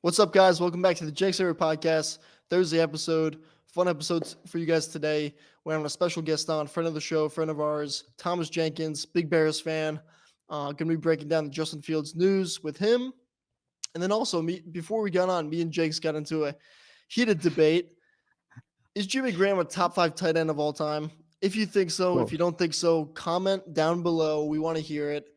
What's up, guys? Welcome back to the Jake's Favorite Podcast, Thursday episode. Fun episodes for you guys today. We're having a special guest on, friend of the show, friend of ours, Thomas Jenkins, big Bears fan. Going to be breaking down the Justin Fields news with him. And then also, before we got on, me and Jake's got into a heated debate. Is Jimmy Graham a top 5 tight end of all time? If you think so, if you don't think so, comment down below. We want to hear it.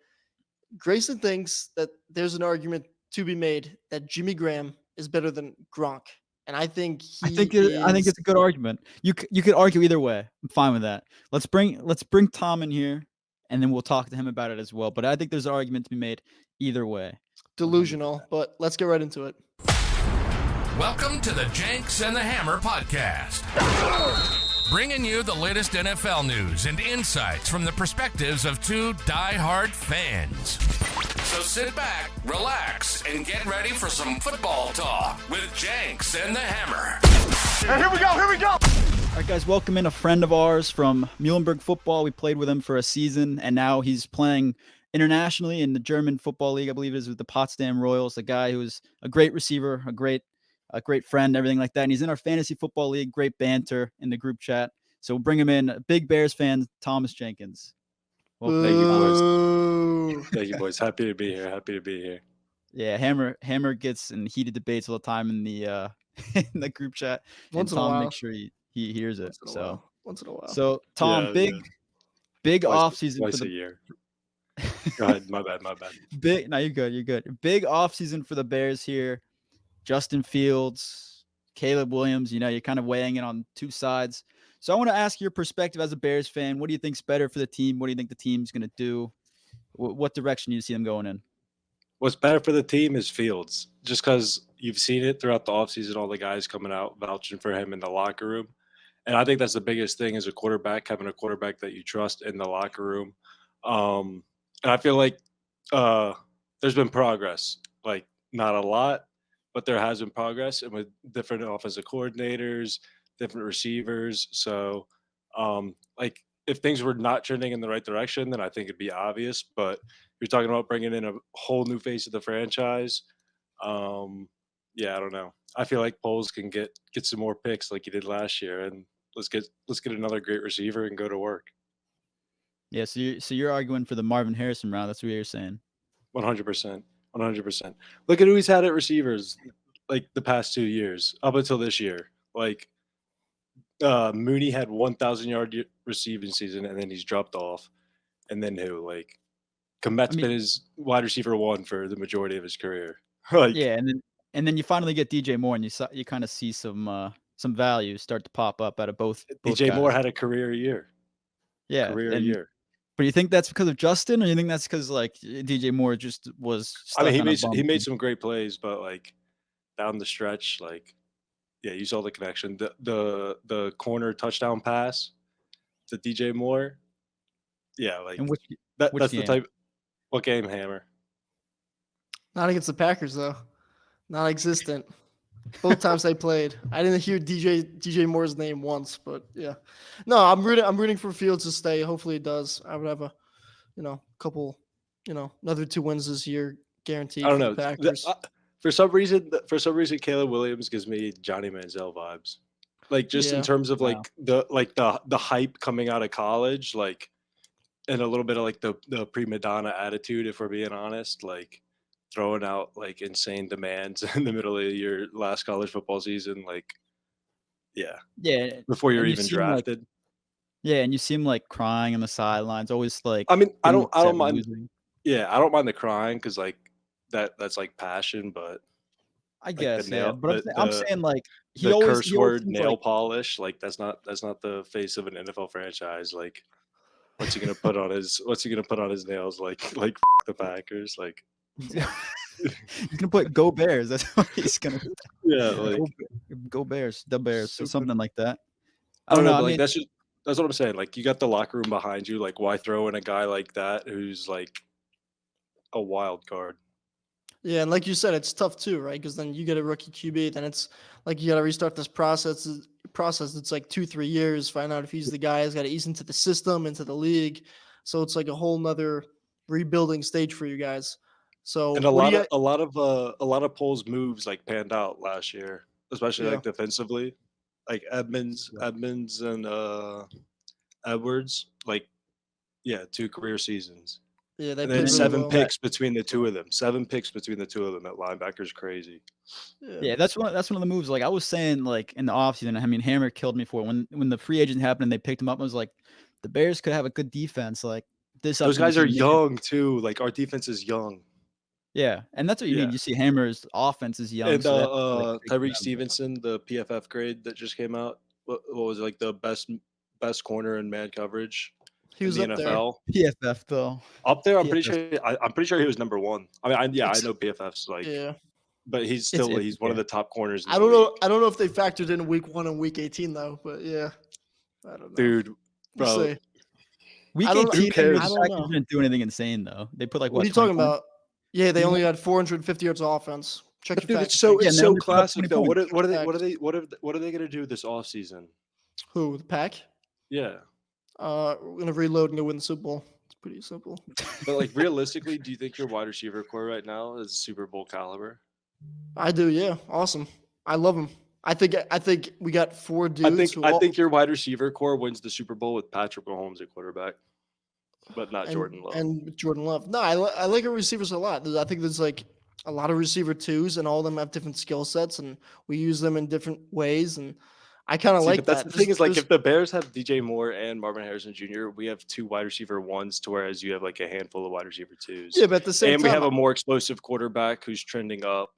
Grayson thinks that there's an argument to be made that Jimmy Graham is better than Gronk, and I think I think it's a good argument. You could argue either way. I'm fine with that. Let's bring Tom in here, and then we'll talk to him about it as well. But I think there's an argument to be made either way. Delusional, 100%. But let's get right into it. Welcome to the Jenks and the Hammer podcast, bringing you the latest NFL news and insights from the perspectives of two die-hard fans. So sit back, relax, and get ready for some football talk with Jenks and the Hammer. And here we go! All right, guys, welcome in a friend of ours from Muhlenberg football. We played with him for a season, and now he's playing internationally in the German football league, I believe it is, with the Potsdam Royals, a guy who's a great receiver, a great friend, everything like that. And he's in our fantasy football league, great banter in the group chat. So we'll bring him in, a big Bears fan, Thomas Jenkins. Well, thank you, boys. Thank you, boys. Happy to be here. Yeah, Hammer gets in heated debates all the time in the in the group chat. Once and in a Tom while. makes sure he hears it. Once in a while. So Tom, big off season twice a year. Go ahead, my bad. You're good. Big off season for the Bears here. Justin Fields, Caleb Williams. You're kind of weighing in on two sides. So I want to ask your perspective as a Bears fan. What do you think's better for the team? What do you think the team's going to do? What direction do you see them going in? What's better for the team is Fields, just because you've seen it throughout the offseason, all the guys coming out vouching for him in the locker room. And I think that's the biggest thing as a quarterback, having a quarterback that you trust in the locker room. And I feel like there's been progress, like not a lot, but there has been progress, and with different offensive coordinators, different receivers. So, if things were not trending in the right direction, then I think it'd be obvious. But you're talking about bringing in a whole new face of the franchise. I don't know. I feel like Poles can get some more picks like he did last year, and let's get another great receiver and go to work. Yeah, so you're arguing for the Marvin Harrison round. That's what you're saying. 100%. Look at who he's had at receivers like the past 2 years up until this year. Like Mooney had 1,000-yard receiving season, and then he's dropped off. And then who? Like Komet's been his wide receiver one for the majority of his career. And then you finally get DJ Moore, and you kind of see some value start to pop up out of both DJ guys. Moore had a career year. Yeah, year. But you think that's because of Justin, or you think that's because like DJ Moore just was? He made some great plays, but like down the stretch, like you saw the connection. The corner touchdown pass to DJ Moore. Yeah, like and that's game? the type. What game, Hammer? Not against the Packers, though. Non-existent. Both times they played. I didn't hear DJ Moore's name once, but yeah. No, I'm rooting for Fields to stay. Hopefully it does. I would have a, couple, another 2 wins this year guaranteed. I don't know. Packers. For some reason, Caleb Williams gives me Johnny Manziel vibes. Like just in terms of the hype coming out of college, like, and a little bit of like the prima donna attitude, if we're being honest, like throwing out like insane demands in the middle of your last college football season, like before you're even drafted. And you seem like crying on the sidelines, always like. I mean, I don't mind. Losing. Yeah, I don't mind the crying because like that's like passion, but I guess but I'm saying like he always curse word nail polish, like that's not the face of an NFL franchise. Like, what's he gonna put on his nails? Like the Packers, like. He's gonna put "Go Bears." That's what he's gonna. Yeah, like go Bears, the Bears, or something like that. I don't know. Like that's what I'm saying. Like you got the locker room behind you. Like why throw in a guy like that who's like a wild card? Yeah, and like you said, it's tough too, right? Because then you get a rookie QB, then it's like you got to restart this process. It's like 2-3 years. Find out if he's the guy. He's got to ease into the system, into the league. So it's like a whole nother rebuilding stage for you guys. So And a what do lot you? of a lot of Poles moves like panned out last year, especially Yeah, like defensively. Like Edmonds and Edwards, like yeah, 2 career seasons. yeah, they And then played And really then 7 well. that picks between the 2 of them. 7 picks between the 2 of them at linebacker is crazy. Yeah, yeah, that's one of the moves. Like I was saying, like in the offseason, I mean, Hammer killed me for it. When the free agent happened and they picked him up. I was like, the Bears could have a good defense. Like this Those upcoming guys are season, they could. young too. Like our defense is young. Yeah, and that's what you Yeah. need. You see, Hammer's offense is young, And so that's like big for Tyreek them. Stevenson, the PFF grade that just came out, what was it, like the best corner in man coverage he in was the up there. NFL. PFF though. Up there, PFF, I'm pretty sure he was number 1. I mean, I Ex- know PFF's like, Yeah, but it's he's one of yeah. the top corners in I the don't league. know. I don't know if they factored in week 1 and week 18 though, but yeah, I don't know. Dude, We'll bro, see. Week I don't. 18, the cares? I don't Packers know. didn't do anything insane though. They put like What are what you 20 talking points? about? Yeah, they You only know? had 450 yards of offense. Check your Dude, fact. Yeah, and it's they so only put up classic 20 though. points. What are they Facts. what are they gonna do this offseason? Who? The Pack? Yeah. We're gonna reload and go win the Super Bowl. It's pretty simple. But like realistically, do you think your wide receiver core right now is Super Bowl caliber? I do. Yeah, awesome. I love him. I think we got 4 dudes who I all, think your wide receiver core wins the Super Bowl with Patrick Mahomes at quarterback, but not Jordan Love. and with Jordan Love. No, I like our receivers a lot. I think there's like a lot of receiver twos, and all of them have different skill sets, and we use them in different ways. And I kind of See, like but that's that. the thing is like There's- if the Bears have DJ Moore and Marvin Harrison Jr., we have 2 wide receiver ones, to whereas you have like a handful of wide receiver twos. yeah, but at the same And time, we have a more explosive quarterback who's trending up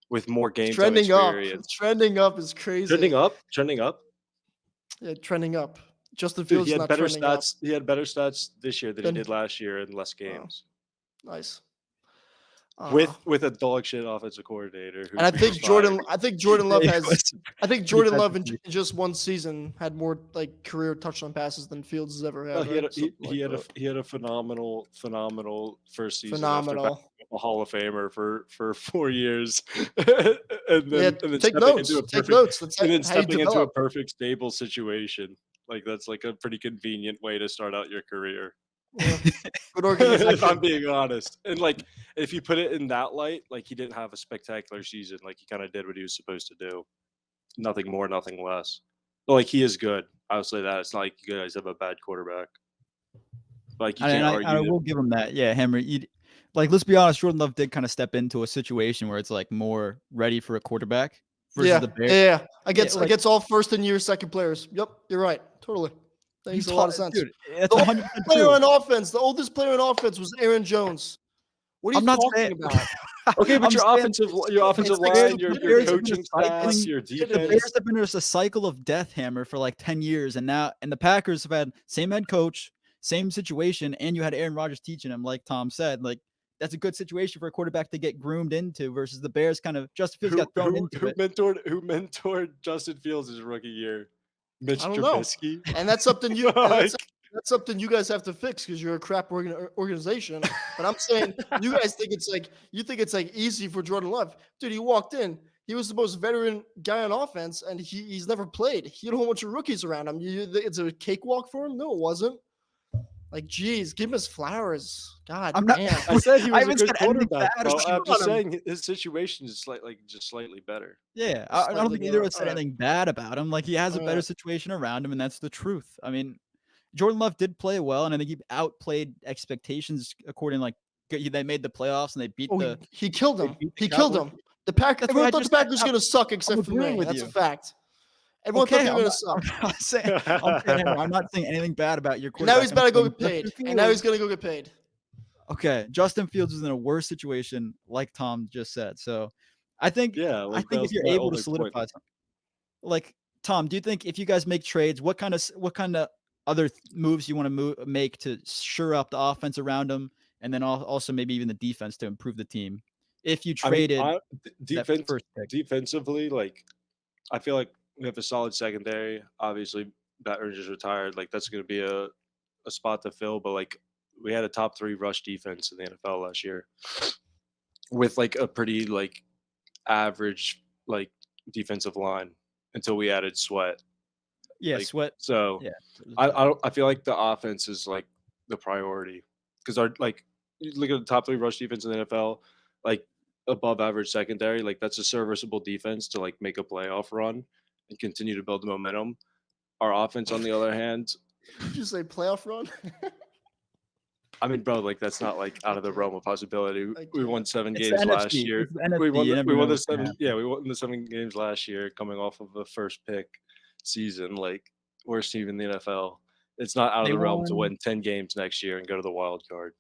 with more games on trending up. experience. Trending up is crazy. Trending up. Yeah, trending up. Justin Dude, Fields he is had not better trending up. stats. He had better stats this year than he Then- did last year in less games. Nice. With a dog shit offensive coordinator. and I think Jordan Love Yeah, has. it was- I think Jordan bad Love in decision. just one season had more like career touchdown passes than Fields has ever had. he had right? Something like that. he had a phenomenal first season. Phenomenal. After a Hall of Famer for 4 years, and Yeah, then take stepping notes. into a Take perfect, notes. That's and then how you stepping into a develop. perfect stable situation. Like that's like a pretty convenient way to start out your career. Yeah. Good If organization. I'm being honest, and like if you put it in that light, like he didn't have a spectacular season. Like he kind of did what he was supposed to do. Nothing more, nothing less. But like he is good. I'll say that. It's not like you guys have a bad quarterback. Like you And can't I argue. will give him that. Yeah, Hammer. Like, let's be honest. Jordan Love did kind of step into a situation where it's like more ready for a quarterback versus Yeah, the Bears. yeah. Against like- against all first and year second players. Yep, you're right. Totally. That makes a lot of sense. Dude, that's The 100% oldest player true. on offense. The oldest player on offense was Aaron Jones. What are you I'm not talking saying- about? Okay, but I'm your saying- offensive it's like line, the your Bears have been coaching cycling- staff, your The defense. Bears have been in a cycle of death, Hammer, for like 10 years, and the Packers have had same head coach, same situation, and you had Aaron Rodgers teaching him, like Tom said. Like that's a good situation for a quarterback to get groomed into versus the Bears. Kind of Justin Fields got thrown into it. Who mentored Justin Fields his rookie year? Mitch I don't know. Trubisky. And that's something you. and Like- that's something you guys have to fix because you're a crap organization. But I'm saying you guys think it's like easy for Jordan Love, dude. He walked in. He was the most veteran guy on offense, and he's never played. He had a whole bunch of rookies around him. It's a cakewalk for him. No, it wasn't. Like, geez, give him his flowers. God I'm not- damn. I said he I was a haven't good said anything quarterback, bad bro. about I'm just him. saying his situation is just slightly better. Yeah, I don't Slightly think either of better. us said Alright. anything bad about him. Like he has a better Alright. situation around him, and that's the truth. I mean, Jordan Love did play well, and I think he outplayed expectations. According they made the playoffs and they beat Oh, the. he killed they him. beat the He killed Cowboys. him. The Packers. That's what Everyone I thought the just said. Packers were going to suck except for agreeing me. with That's you. a fact. Everyone thought they were going to suck. I'm not saying anything bad about your And quarterback. now he's I'm about to go saying get paid. Justin And now he's Fields- going to go get paid. Okay, Justin Fields is in a worse situation, like Tom just said. So, I think Yeah, I like, think that if was you're my able to only solidify point. something, like Tom, do you think if you guys make trades, what kind of other moves you want to make to shore up the offense around them, and then also maybe even the defense to improve the team? If you I mean, traded that first pick, defensively, like I feel like we have a solid secondary. Obviously, Batters is retired. Like that's going to be a spot to fill. But like we had a top 3 rush defense in the NFL last year, with like a pretty like average like defensive line until we added Sweat. yeah, like, Sweat. So Yeah, I feel like the offense is like the priority because our like you look at the top 3 rush defense in the NFL. like above average secondary. Like that's a serviceable defense to like make a playoff run and continue to build the momentum. Our offense, on the other hand, Did you say playoff run? I mean, bro, like that's not like out of the can't. realm of possibility. We won can't. 7 It's the games last NFC. year. It's the NFC. You never We know won the what's gonna 7 happen. we won the 7 games last year coming off of the first pick season, like worst team in the NFL. It's not out of They the realm to won. win 10 games next year and go to the wild card.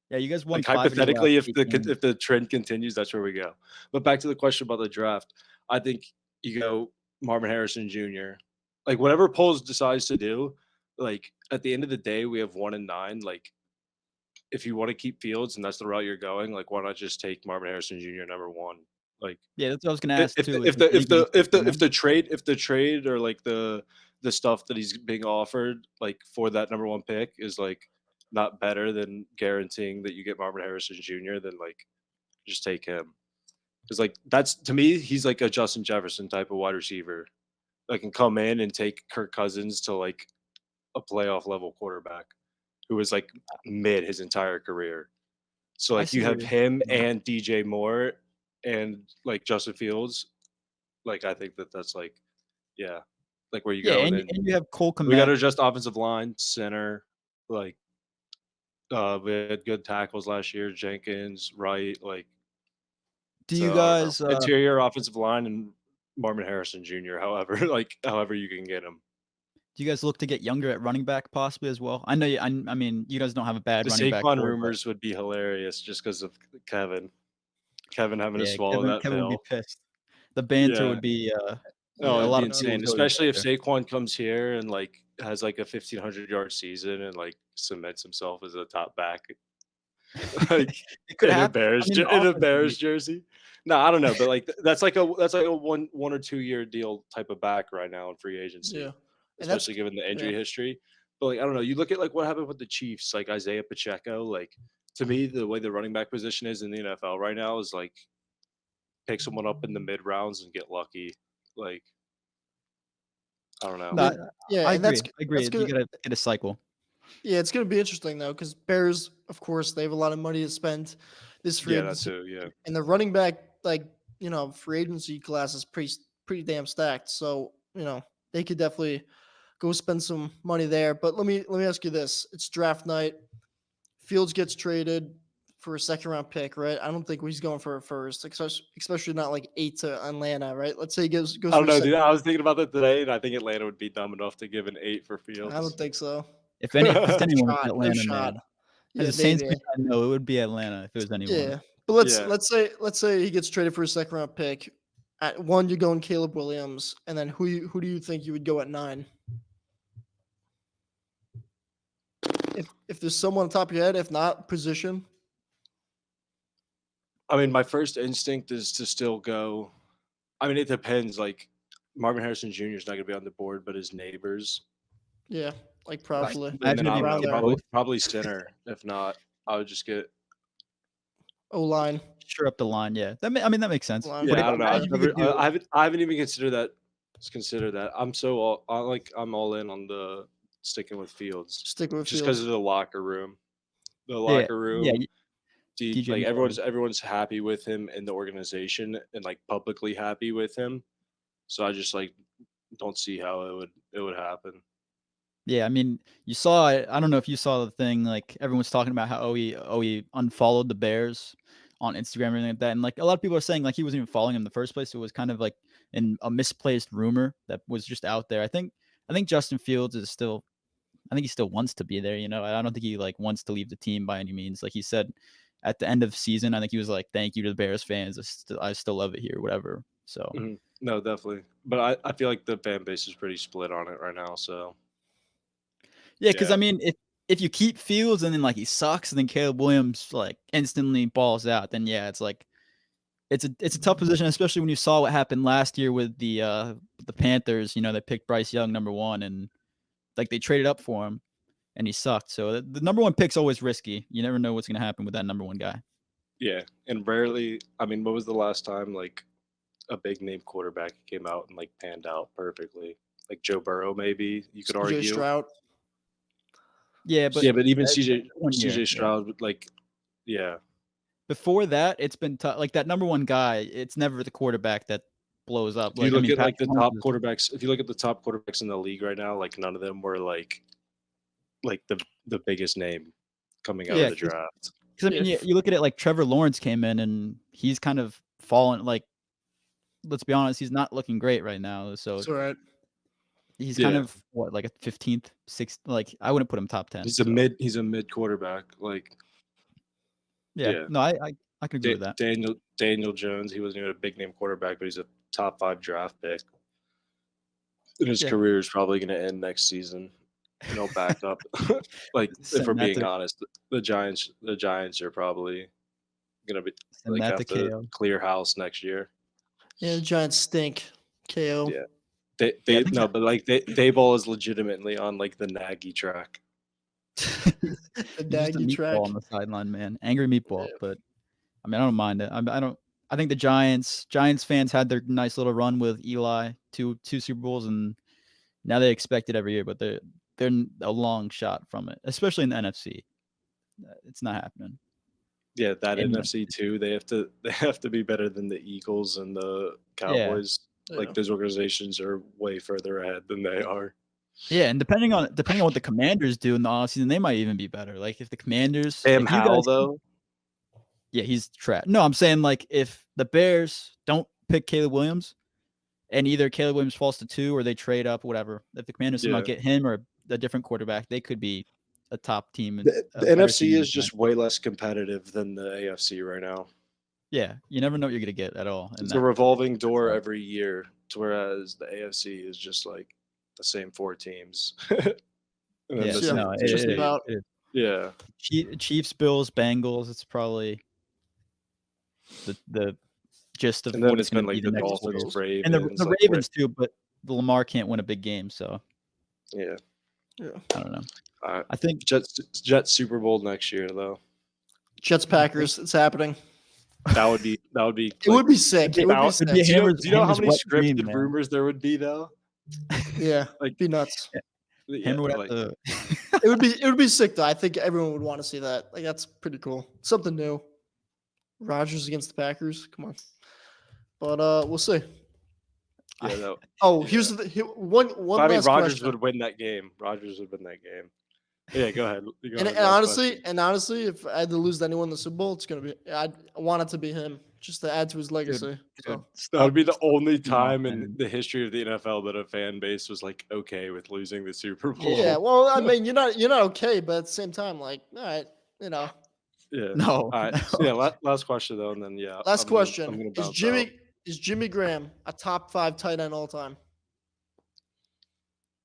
Yeah, you guys won Like 5 of your last hypothetically, if 8 the games. if the trend continues, that's where we go. But back to the question about the draft, I think you go Marvin Harrison Jr. Like whatever polls decides to do, like at the end of the day, we have 1 and 9. Like if you want to keep Fields and that's the route you're going, like why not just take Marvin Harrison Jr. number 1? Like Yeah, that's what I was gonna if ask too. if Is there the if the anything if the trade if the trade or like the stuff that he's being offered like for that number 1 pick is like not better than guaranteeing that you get Marvin Harrison Jr., then like just take him. Because like that's to me, he's like a Justin Jefferson type of wide receiver that can come in and take Kirk Cousins to like a playoff level quarterback who was like mid his entire career. So I like see you where have you're him coming from. and DJ Moore and like Justin Fields. Like I think that's like yeah, like where you Yeah, go and and then you have Cole we got Kmet. to adjust offensive line, center, like we had good tackles last year, Jenkins, Wright, like Do you so I don't know. guys Interior offensive line and Marvin Harrison Jr. However, like however you can get him. do you guys look to get younger at running back possibly as well? I know you, I mean, you guys don't have a bad The running back Saquon core, but rumors would be hilarious just because of Kevin. Kevin having to yeah, swallow Kevin that Kevin would be pill. pissed. The banter Yeah. would be Oh, a Yeah, it'd lot be of no, people insane, would go to each especially if other. Saquon comes here and like has like a 1,500-yard season and like cements himself as a top back, like It could in a happen. I mean, the in a offense would be Bears jersey. No, I don't know, but like that's like a 1 or 2 year deal type of back right now in free agency, yeah, and that's especially given the yeah, injury history. But like I don't know, you look at like what happened with the Chiefs, like Isaiah Pacheco. Like to me, the way the running back position is in the NFL right now is like pick someone up in the mid rounds and get lucky. Like I don't know. No, yeah, I and agree. I that's agree. You gonna gotta get a cycle. yeah, it's gonna be interesting though because Bears, of course, they have a lot of money to spend this free Yeah, that agency, too. Yeah. and the running back like free agency class is pretty damn stacked. So they could definitely go spend some money there. But let me ask you this: it's draft night. Fields gets traded for a second round pick, right? I don't think he's going for a first, especially not like 8 to Atlanta, right? Let's say he goes I for don't a know, second. dude. I was thinking about that today, and I think Atlanta would be dumb enough to give an 8 for I don't Fields. think so. If it's anyone, it's Shot, no Atlanta, shot. man. As Yeah, a Saints maybe. fan, I know it would be Atlanta if it was anyone. Yeah, but let's Yeah. let's say he gets traded for a second round pick. At 1, you're going Caleb Williams, and then who do you think you would go at 9? If there's someone on top of your head, if not, position. I mean, my first instinct is to still go. I mean, it depends. Like Marvin Harrison Jr. is not going to be on the board, but his neighbors. Yeah, like Like, probably And imagine then if I you don't around know, get there. both. probably center. If not, I would just get. O line, Sure up the line, yeah. I mean, that makes sense. line. But Yeah, I don't know. imagine I've if you could never. do I haven't even considered that. Consider that. I'm so all. I'm all in on the sticking with Fields, Stick with just because Fields. of the locker room. The yeah, locker yeah, room. Deep, DJ like Moore. everyone's happy with him in the organization and like publicly happy with him. So I just like don't see how it would happen. Yeah, I mean, you saw it. I don't know if you saw the thing, like everyone's talking about how he unfollowed the Bears on Instagram or anything like that. And like a lot of people are saying like he wasn't even following him in the first place. It was kind of like a misplaced rumor that was just out there. I think Justin Fields is still I think he still wants to be there, you know. I don't think he like wants to leave the team by any means. Like he said at the end of the season, I think he was like, "Thank you to the Bears fans. I still love it here, whatever." So No, definitely. But I feel like the fan base is pretty split on it right now. So yeah, because I yeah, mean, if you keep Fields and then like he sucks, and then Caleb Williams like instantly balls out, then yeah, it's like it's a tough position, especially when you saw what happened last year with the Panthers. You know, they picked Bryce Young number 1, and like they traded up for him, and he sucked. So the number 1 pick's always risky. You never know what's gonna happen with that number 1 guy. yeah, and rarely. I mean, what was the last time like a big name quarterback came out and like panned out perfectly? Like Joe Burrow, maybe you could CJ argue. Stroud. Yeah, but Yeah, but even that's CJ 1 year. CJ Yeah. Stroud would like, yeah, before that, it's been tough. Like that number one guy, it's never the quarterback that blows up. If you look at like the Patrick top Mahomes quarterbacks, if you look at the top quarterbacks in the league right now, like none of them were like the biggest name coming out Yeah, of the draft. Because I mean, you look at it like Trevor Lawrence came in and he's kind of fallen. Like, let's be honest, he's not looking great right now. So It's all right. he's Yeah. kind of what, like a 15th, 6th. Like I wouldn't put him top 10. He's a mid quarterback. Like yeah. No, I can agree with that. Daniel Jones, he wasn't even a big name quarterback, but he's a top 5 draft pick. And his career is probably going to end next season. No backup. Like if we're being honest, the Giants are probably going to be like have to clear house next year. Yeah, the Giants stink. KO. Yeah. But like Dayball is legitimately on like the Nagy track. The Nagy track on the sideline, man. Angry meatball. Yeah. But I mean, I don't mind it. I think the Giants fans had their nice little run with Eli, two Super Bowls, and now they expect it every year, but they're a long shot from it, especially in the NFC. It's not happening. Yeah, that NFC too. They have to be better than the Eagles and the Cowboys. Yeah. Like those organizations are way further ahead than they are. Yeah, and depending on what the Commanders do in the offseason, they might even be better. Like if the Commanders, Sam Howell though. Yeah, he's trash. No, I'm saying like if the Bears don't pick Caleb Williams, and either Caleb Williams falls to 2 or they trade up, whatever. If the Commanders somehow get him or a different quarterback, they could be a top team. The NFC is just way less competitive than the AFC right now. Yeah, you never know what you're going to get at all. It's a revolving door every year, whereas the AFC is just like the same 4 teams. Chiefs, Bills, Bengals. It's probably the gist of and then what it's been like the Dolphins, Ravens, and the Ravens too. But the Lamar can't win a big game, so yeah. I don't know. I think Jets Super Bowl next year though. Jets Packers, it's happening. That would be. It would be sick. It would be sick. Do you know how many scripted rumors there would be though? Yeah, like be nuts. Yeah, it would be sick though. I think everyone would want to see that. Like that's pretty cool. Something new. Rodgers against the Packers. Come on. But we'll see. Yeah, here's one last Rodgers question. would win that game. Rodgers would win that game. Yeah, go ahead. And honestly, if I had to lose to anyone in the Super Bowl, it's gonna be. I want it to be him, just to add to his legacy. That would be the only time in the history of the NFL that a fan base was like okay with losing the Super Bowl. Yeah, well, I mean, you're not okay, but at the same time, like, all right, you know. Yeah. No. All right. No. So yeah. Last question though, and then yeah. Last question: Is Jimmy Graham a top 5 tight end all time?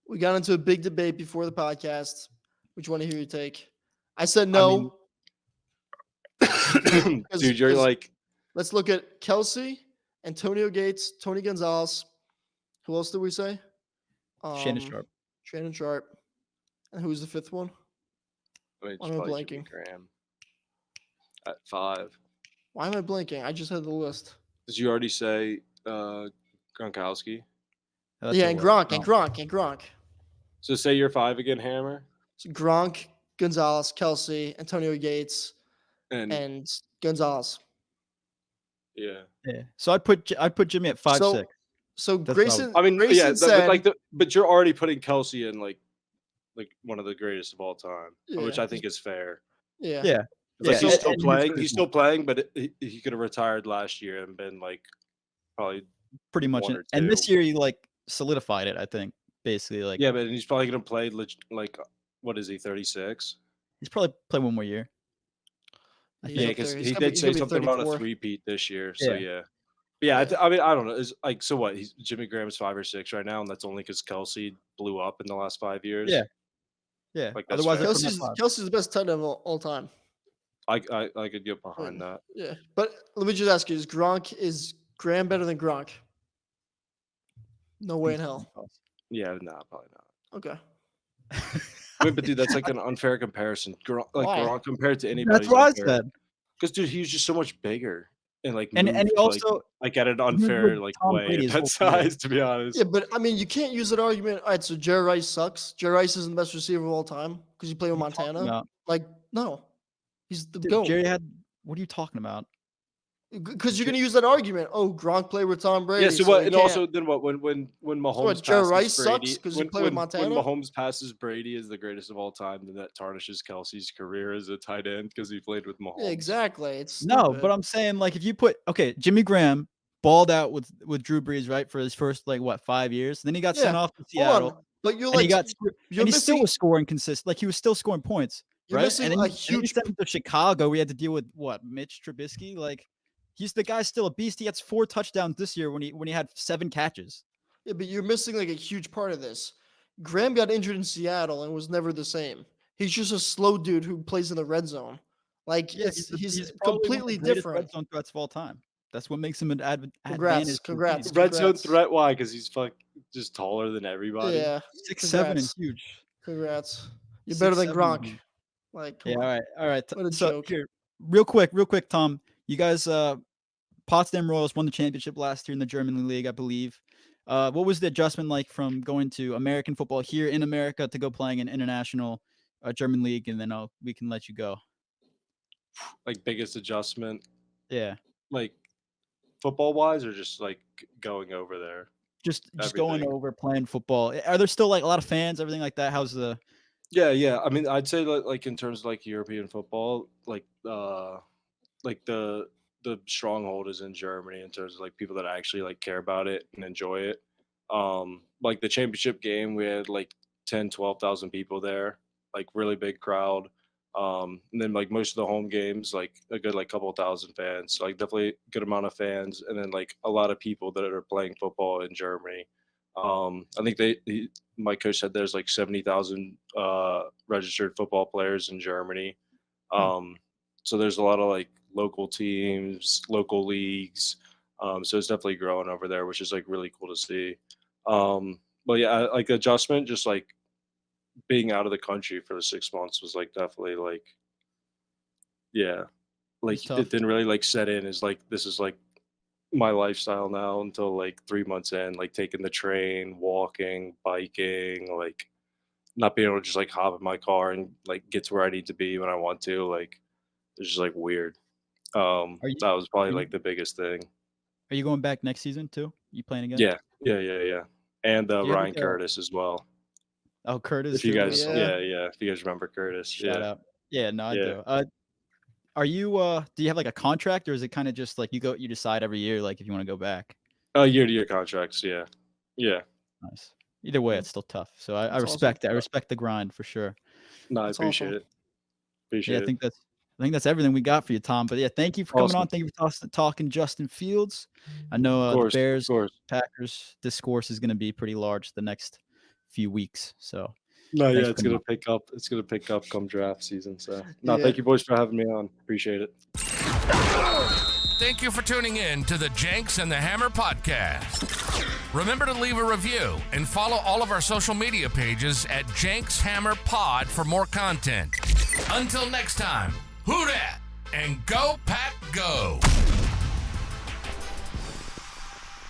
We got into a big debate before the podcast. Which one to hear your take? I said no. Dude, you're like. Let's look at Kelce, Antonio Gates, Tony Gonzalez. Who else did we say? Shannon Sharp. And who's the 5th one? Why am I blanking? Graham. At 5. Why am I blanking? I just had the list. Did you already say Gronkowski? Yeah, and Gronk. So say you're 5 again, Hammer. So Gronk, Gonzalez, Kelce, Antonio Gates, and Gonzalez. Yeah. So I put Jimmy at 5'6". So Grayson. Grayson said, but you're already putting Kelce in like one of the greatest of all time, which I think is fair. Yeah. Like he's still playing. He's still playing, but he could have retired last year and been like probably pretty much. And this year he like solidified it. I think basically like. Yeah, but he's probably gonna play like what is he 36? He's probably play one more year. Yeah, because he did say something about a 3-peat this year. So yeah. I mean, I don't know. Is like so what? Jimmy Graham's 5 or 6 right now, and that's only because Kelce blew up in the last 5 years. Yeah. Like otherwise, Kelce's the best tight end of all time. I could get behind that. Yeah, but let me just ask you: is Graham better than Gronk? No way in hell. Yeah, probably not. Okay. Wait, but dude, that's like an unfair comparison. Gronk compared to anybody. That's what I said. Because dude, he was just so much bigger and like and he also like at an unfair like way at that size. To be honest. Yeah, but I mean, you can't use that argument. All right, so Jerry Rice sucks. Jerry Rice isn't the best receiver of all time because he played with Montana. Like, no, he's the GOAT. Jerry had What are you talking about? Because you're going to use that argument. Oh, Gronk played with Tom Brady. Yeah. So so what? he And can't. also then what? When Mahomes what, Joe passes Rice Brady, sucks 'cause he played with when Montana? Mahomes passes Brady as the greatest of all time, then that tarnishes Kelsey's career as a tight end because he played with Mahomes. Yeah, exactly. It's No, stupid. but I'm saying like if you put Jimmy Graham balled out with Drew Brees, right, for his first 5 years. Then he got sent Yeah, off to hold Seattle. on. But you're And he like, got you're and he still missing, was scoring consistent. Like he was still scoring points, you're right? missing And then a and then you huge. sent him to Chicago. We had to deal with Mitch Trubisky. Like he's the guy's still a beast. He has 4 touchdowns this year when he had 7 catches. Yeah, but you're missing like a huge part of this. Graham got injured in Seattle and was never the same. He's just a slow dude who plays in the red zone. Like Yeah, he's probably one of completely the greatest red different. zone threats of all time. That's what makes him an advantage. Congrats. Red zone threat? Why? Because he's just taller than everybody. Yeah, 6'7" and congrats. huge. Congrats. You're better than 6'7" and Gronk. huge. Like, Yeah, come on. all right. What a So joke. here, real quick, Tom. You guys, Potsdam Royals won the championship last year in the German league, I believe. What was the adjustment like from going to American football here in America to go playing in international German league, and then we can let you go. Like biggest adjustment, Yeah, like football wise, or just like going over there. just going Everything. over playing football. Are there still like a lot of fans, everything like that? How's the? Yeah. I mean, I'd say like in terms of like European football, like the stronghold is in Germany in terms of like people that actually like care about it and enjoy it. Like the championship game, we had like 10,000-12,000 people there, like really big crowd. And then like most of the home games, like a good like couple thousand fans, so, like definitely a good amount of fans, and then like a lot of people that are playing football in Germany. I think my coach said there's like 70,000 registered football players in Germany. So there's a lot of like local teams, local leagues. So it's definitely growing over there, which is like really cool to see. But yeah, like adjustment, just like being out of the country for the 6 months was like definitely like, yeah, like It's tough. it didn't really like set in as like this is like my lifestyle now until like 3 months in, like taking the train, walking, biking, like not being able to just like hop in my car and like get to where I need to be when I want to. Like it's just like weird. Are you That was probably are you, like the biggest thing. are you going back next season too? You playing again? Yeah. And Do you have, Ryan like, a- Curtis as well. Oh, Curtis. If you too? guys, Yeah. if you guys remember Curtis, Shout yeah. out. Yeah, no, I Yeah. do. Are you do you have like a contract, or is it kind of just like you decide every year like if you want to go back? Year-to-year contracts, yeah. Nice. Either way, Yeah. it's still tough. So I That's respect it. I respect the grind for sure. No, I That's appreciate awesome. it. Yeah, Appreciate it. I think that's everything we got for you, Tom. But yeah, thank you for coming on. Awesome. Thank you for talking Justin Fields. I know Of the course, of Bears, course. Packers discourse is going to be pretty large the next few weeks. So No, thanks yeah, for it's coming gonna on. pick up. It's gonna pick up come draft season. So no, Yeah. thank you boys for having me on. Appreciate it. Thank you for tuning in to the Jenks and the Hammer podcast. Remember to leave a review and follow all of our social media pages at Jenks Hammer Pod for more content. Until next time, who dat and go Pack Go!